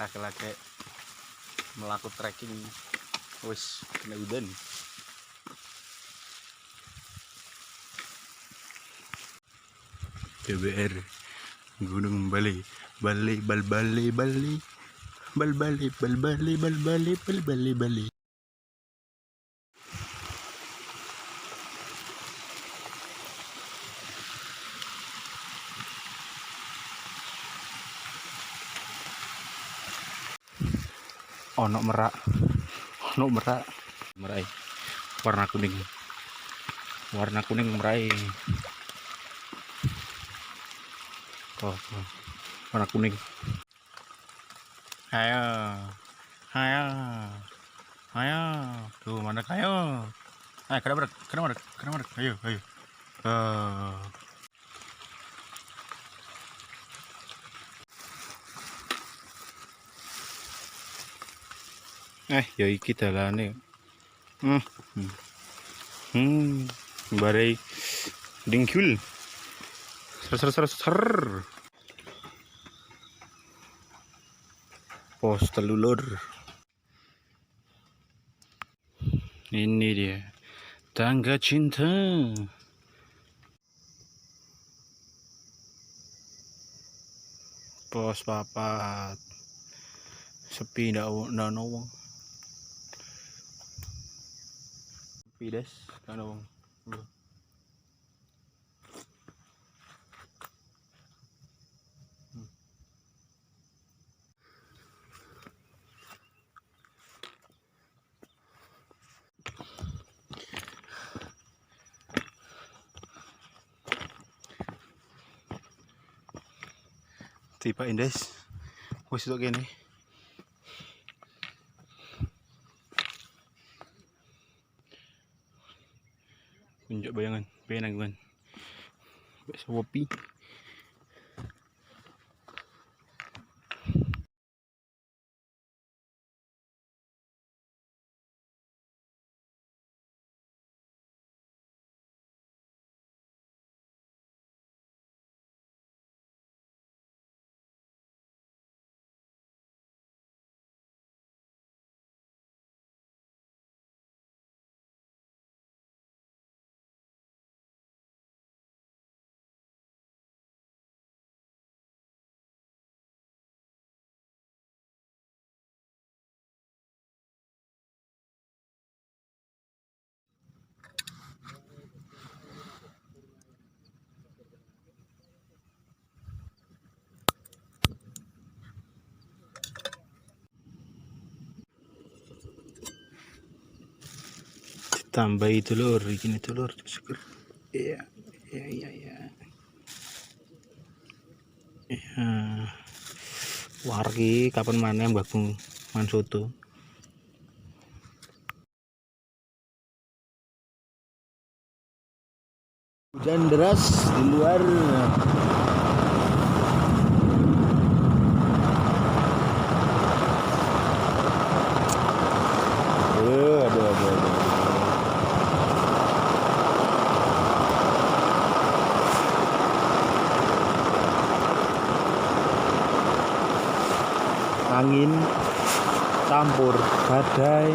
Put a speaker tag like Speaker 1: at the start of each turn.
Speaker 1: laki-laki melakukan trekking wis kena udan. GBR Gunung Bali Bali Bal Bali Bali Bal Bali Bal Bali Bal Bali Bal Bali Bali. Ono merak merai warna kuning merai. Oh, warna kuning. Ayo tuh mana kayo. Kena merak ayo ya iki dalane. Barai dingkul ser pos telulur. Ini dia tangga cinta. Pos papat sepi ndak ono wong. Sepi des kan wong. Tiba indes wis tok kene. Kunjuk bayangan penanggungan bakso kopi. Tambahi telur, gini telur seger. Iya. Wargi kapan mana Mbak Bung man soto. Hujan deras di luar. Aduh. Angin campur badai.